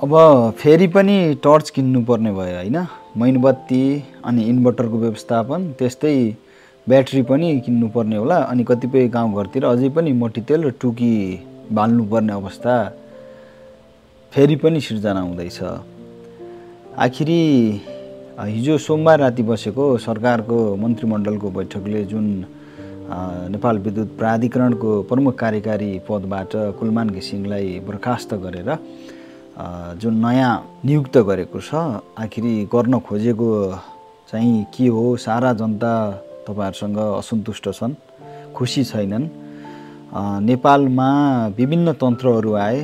अब फेरि पनि टर्च किन्नुपर्ने भयो हैन। मैनबत्ती अनि इन्भर्टरको व्यवस्थापन, त्यस्तै ब्याट्री पनि किन्नुपर्ने होला। अनि कतिपय गाउँघरतिर अझै पनि मट्टीतेल र टुकी बाल्नुपर्ने अवस्था फेरि पनि सिर्जना हुँदैछ। आखिरी हिजो सोमबार राति बसेको सरकारको मन्त्रीमण्डलको बैठकले जुन नेपाल विद्युत प्राधिकरणको प्रमुख कार्यकारी पदबाट कुलमान घिसिङलाई बर्खास्त गरेर जुन नयाँ नियुक्त गरेको छ, आखिरी गर्न खोजेको चाहिँ के हो? सारा जनता तपाईहरुसँग असन्तुष्ट छन्, खुसी छैनन्। नेपालमा विभिन्न तन्त्रहरू आए,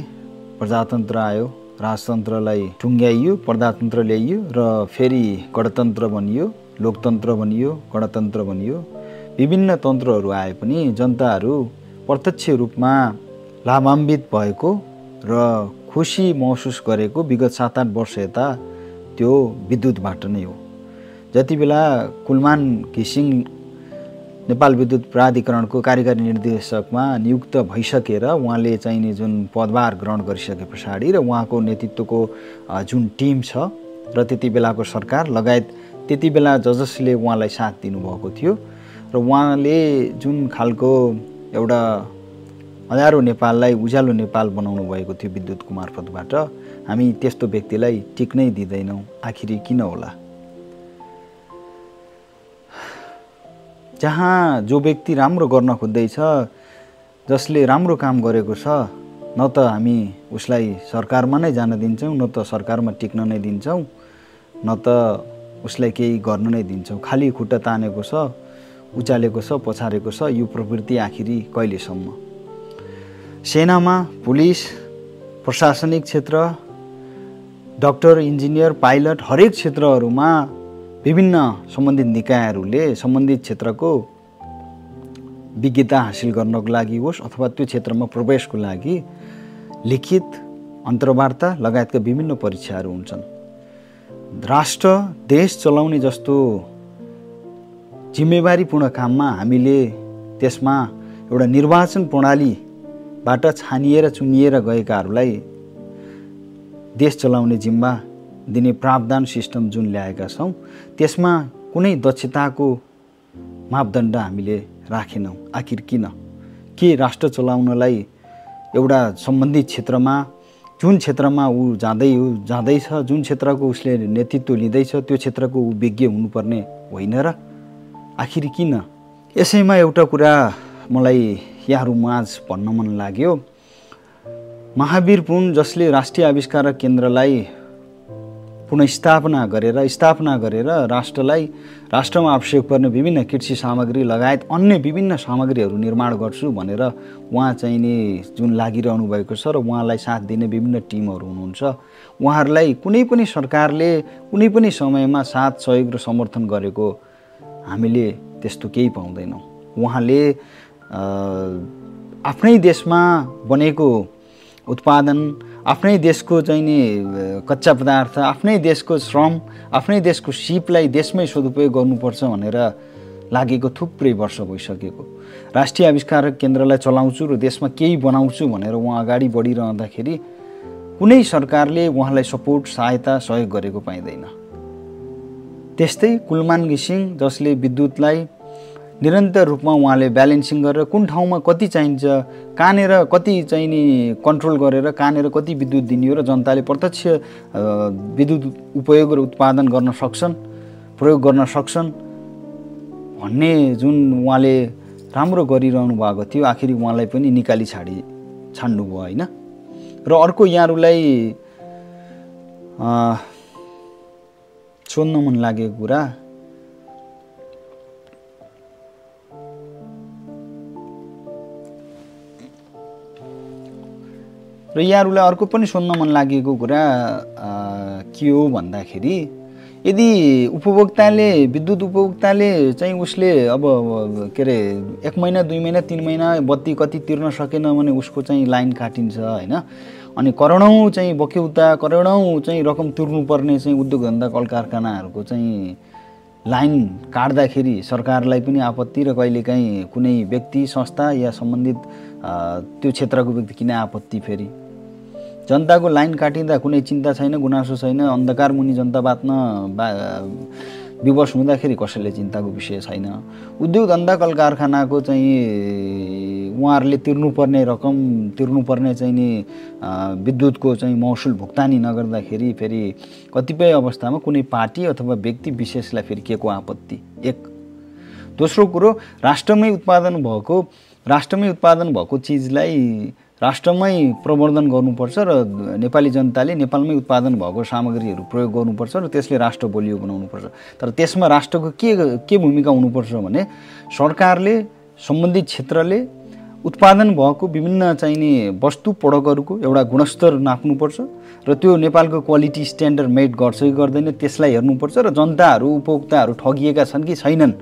प्रजातन्त्र आयो, राजतन्त्रलाई टुङ्ग्याइयो, प्रजातन्त्र ल्याइयो र फेरि गणतन्त्र बनियो, लोकतन्त्र बनियो, गणतन्त्र बनियो। विभिन्न तन्त्रहरू आए पनि जनताहरू प्रत्यक्ष रूपमा लाभान्वित भएको र खुसी महसुस गरेको विगत 7-8 वर्ष यता त्यो विद्युतबाट नै हो। जति बेला कुलमान घिसिङ नेपाल विद्युत प्राधिकरणको कार्यकारी निर्देशकमा नियुक्त भइसकेर उहाँले चाहिने जुन पदभार ग्रहण गरिसके पछाडि र उहाँको नेतृत्वको जुन टिम छ र त्यति बेलाको सरकार लगायत त्यति बेला जसले उहाँलाई साथ दिनुभएको थियो र उहाँले जुन खालको एउटा अँध्यारो नेपाललाई उज्यालो नेपाल बनाउनु भएको थियो विद्युतको मार्फतबाट, हामी त्यस्तो व्यक्तिलाई टिक्नै दिँदैनौँ। आखिरी किन होला? जहाँ जो व्यक्ति राम्रो गर्न खोज्दैछ, जसले राम्रो काम गरेको छ, न त हामी उसलाई सरकारमा नै जान दिन्छौँ, न त सरकारमा टिक्न नै दिन्छौँ, न त उसलाई केही गर्न नै दिन्छौँ। खाली खुट्टा तानेको छ, उचालेको छ, पछारेको छ। यो प्रवृत्ति आखिरी कहिलेसम्म? सेनामा, पुलिस, प्रशासनिक क्षेत्र, डाक्टर, इन्जिनियर, पाइलट, हरेक क्षेत्रहरूमा विभिन्न सम्बन्धित निकायहरूले सम्बन्धित क्षेत्रको विज्ञता हासिल गर्नको लागि होस् अथवा त्यो क्षेत्रमा प्रवेशको लागि लिखित अन्तर्वार्ता लगायतका विभिन्न परीक्षाहरू हुन्छन्। राष्ट्र, देश चलाउने जस्तो जिम्मेवारीपूर्ण काममा हामीले त्यसमा एउटा निर्वाचन प्रणालीबाट छानिएर चुनिएर गएकाहरूलाई देश चलाउने जिम्मा दिने प्रावधान सिस्टम जुन ल्याएका छौँ, त्यसमा कुनै दक्षताको मापदण्ड हामीले राखेनौँ। आखिर किन? के राष्ट्र चलाउनलाई एउटा सम्बन्धित क्षेत्रमा जुन क्षेत्रमा ऊ जाँदैछ, जुन क्षेत्रको उसले नेतृत्व लिँदैछ, त्यो क्षेत्रको ऊ विज्ञ हुनुपर्ने होइन र? आखिर किन? यसैमा एउटा कुरा मलाई यहाँहरूमाझ भन्न मन लाग्यो। महावीर पुन जसले राष्ट्रिय आविष्कारक केन्द्रलाई पुनस्थापना गरेर राष्ट्रमा आवश्यक पर्ने विभिन्न कृषि सामग्री लगायत अन्य विभिन्न सामग्रीहरू निर्माण गर्छु भनेर उहाँ चाहिँ नि जुन लागिरहनु भएको छ र उहाँलाई साथ दिने विभिन्न टिमहरू हुनुहुन्छ, उहाँहरूलाई कुनै पनि सरकारले कुनै पनि समयमा साथ सहयोग र समर्थन गरेको हामीले त्यस्तो केही पाउँदैनौँ। उहाँले आफ्नै देशमा बनेको उत्पादन, आफ्नै देशको चाहिँ नि कच्चा पदार्थ, आफ्नै देशको श्रम, आफ्नै देशको सिपलाई देशमै सदुपयोग गर्नुपर्छ भनेर लागेको थुप्रै वर्ष भइसकेको। राष्ट्रिय आविष्कारक केन्द्रलाई चलाउँछु र देशमा केही बनाउँछु भनेर उहाँ अगाडि बढिरहँदाखेरि कुनै सरकारले उहाँलाई सपोर्ट, सहायता, सहयोग गरेको पाइँदैन। त्यस्तै कुलमान घिसिङ जसले विद्युतलाई निरन्तर रूपमा उहाँले ब्यालेन्सिङ गरेर कुन ठाउँमा कति चाहिन्छ, कहाँनिर कति चाहिने कन्ट्रोल गरेर कहाँनिर कति विद्युत दिने हो र जनताले प्रत्यक्ष विद्युत उपयोग र उत्पादन गर्न सक्छन्, प्रयोग गर्न सक्छन् भन्ने जुन उहाँले राम्रो गरिरहनु भएको थियो, आखिरी उहाँलाई पनि निकाली छाड्नुभयो होइन। र अर्को यहाँहरूलाई सोध्न मन लागेको कुरा, र यहाँहरूलाई अर्को पनि सोध्न मन लागेको कुरा के हो भन्दाखेरि, यदि उपभोक्ताले, विद्युत उपभोक्ताले चाहिँ उसले अब के अरे 1 महिना 2 महिना 3 महिना बत्ती कति तिर्न सकेन भने उसको चाहिँ लाइन काटिन्छ होइन। अनि करोडौँ चाहिँ बक्यौता, करोडौँ चाहिँ रकम तिर्नुपर्ने चाहिँ उद्योग धन्दा कल कारखानाहरूको चाहिँ लाइन काट्दाखेरि सरकारलाई पनि आपत्ति र कहिलेकाहीँ कुनै व्यक्ति, संस्था या सम्बन्धित त्यो क्षेत्रको व्यक्ति किन आपत्ति? फेरि जनताको लाइन काटिँदा कुनै चिन्ता छैन, गुनासो छैन, अन्धकार मुनि जनता बाँच्न विवश हुँदाखेरि कसैले चिन्ताको विषय छैन। उद्योग धन्दा कल कारखानाको चाहिँ उहाँहरूले तिर्नुपर्ने रकम, तिर्नुपर्ने चाहिँ नि विद्युतको चाहिँ महसुल भुक्तानी नगर्दाखेरि फेरि कतिपय अवस्थामा कुनै पार्टी अथवा व्यक्ति विशेषलाई फेरि के को आपत्ति। एक दोस्रो कुरो, राष्ट्रमै उत्पादन भएको चिजलाई राष्ट्रमै प्रवर्धन गर्नुपर्छ र नेपाली जनताले नेपालमै उत्पादन भएको सामग्रीहरू प्रयोग गर्नुपर्छ र त्यसले राष्ट्र बलियो बनाउनुपर्छ। तर त्यसमा राष्ट्रको के भूमिका हुनुपर्छ भने सरकारले, सम्बन्धित क्षेत्रले उत्पादन भएको विभिन्न चाहिने वस्तु प्रडक्टहरूको एउटा गुणस्तर नाप्नुपर्छ र त्यो नेपालको क्वालिटी स्ट्यान्डर्ड मेट गर्छ कि गर्दैन त्यसलाई हेर्नुपर्छ र जनताहरू, उपभोक्ताहरू ठगिएका छन् कि छैनन्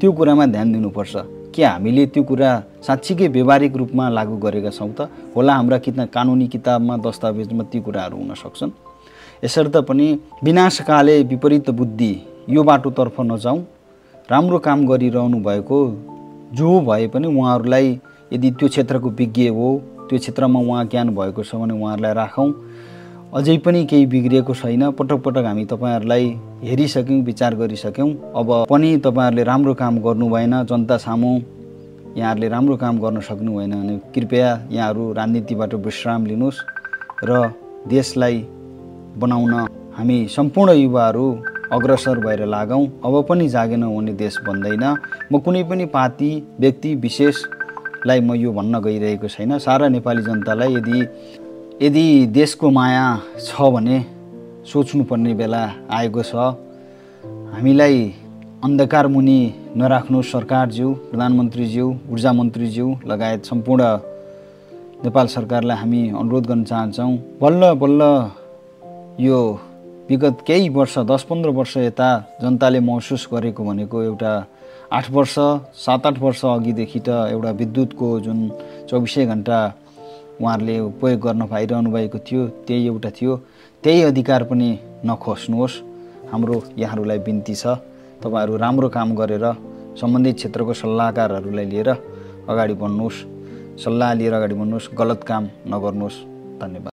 त्यो कुरामा ध्यान दिनुपर्छ। के हामीले त्यो कुरा साँच्चीकै व्यावहारिक रूपमा लागू गरेका छौँ त? होला हाम्रा कानुनी किताबमा, दस्तावेजमा ती कुराहरू हुन सक्छन्। यसर्थ पनि विनाशकाले विपरीत बुद्धि यो बाटोतर्फ नजाउँ। राम्रो काम गरिरहनु भएको जो भए पनि उहाँहरूलाई यदि त्यो क्षेत्रको विज्ञ हो, त्यो क्षेत्रमा उहाँ ज्ञान भएको छ भने उहाँहरूलाई राखौँ। अझै पनि केही बिग्रिएको छैन। पटक पटक हामी तपाईँहरूलाई हेरिसक्यौँ, विचार गरिसक्यौँ। अब पनि तपाईँहरूले राम्रो काम गर्नु भएन, जनता सामु यहाँहरूले राम्रो काम गर्न सक्नु भएन भने कृपया यहाँहरू राजनीतिबाट विश्राम लिनुहोस् र देशलाई बनाउन हामी सम्पूर्ण युवाहरू अग्रसर भएर लागौँ। अब पनि जागेनौँ भने देश बन्दैन। म कुनै पनि पार्टी, व्यक्ति विशेषलाई म यो भन्न गइरहेको छैन। सारा नेपाली जनतालाई यदि देशको माया छ भने सोच्नुपर्ने बेला आएको छ। हामीलाई अन्धकार मुनि नराख्नु सरकारज्यू, प्रधानमन्त्रीज्यू, ऊर्जा मन्त्रीज्यू लगायत सम्पूर्ण नेपाल सरकारलाई हामी अनुरोध गर्न चाहन्छौँ। बल्ल बल्ल यो विगत केही वर्ष, 10-15 वर्ष यता जनताले महसुस गरेको भनेको एउटा 7-8 वर्ष अघिदेखि त एउटा विद्युतको जुन 24 घण्टा उहाँहरूले उपयोग गर्न पाइरहनु भएको थियो, त्यही एउटा थियो। त्यही अधिकार पनि नखोज्नुहोस्, हाम्रो यहाँहरूलाई बिन्ती छ। तपाईँहरू राम्रो काम गरेर सम्बन्धित क्षेत्रको सल्लाहकारहरूलाई लिएर अगाडि बढ्नुहोस्, सल्लाह लिएर अगाडि बढ्नुहोस्, गलत काम नगर्नुहोस्। धन्यवाद।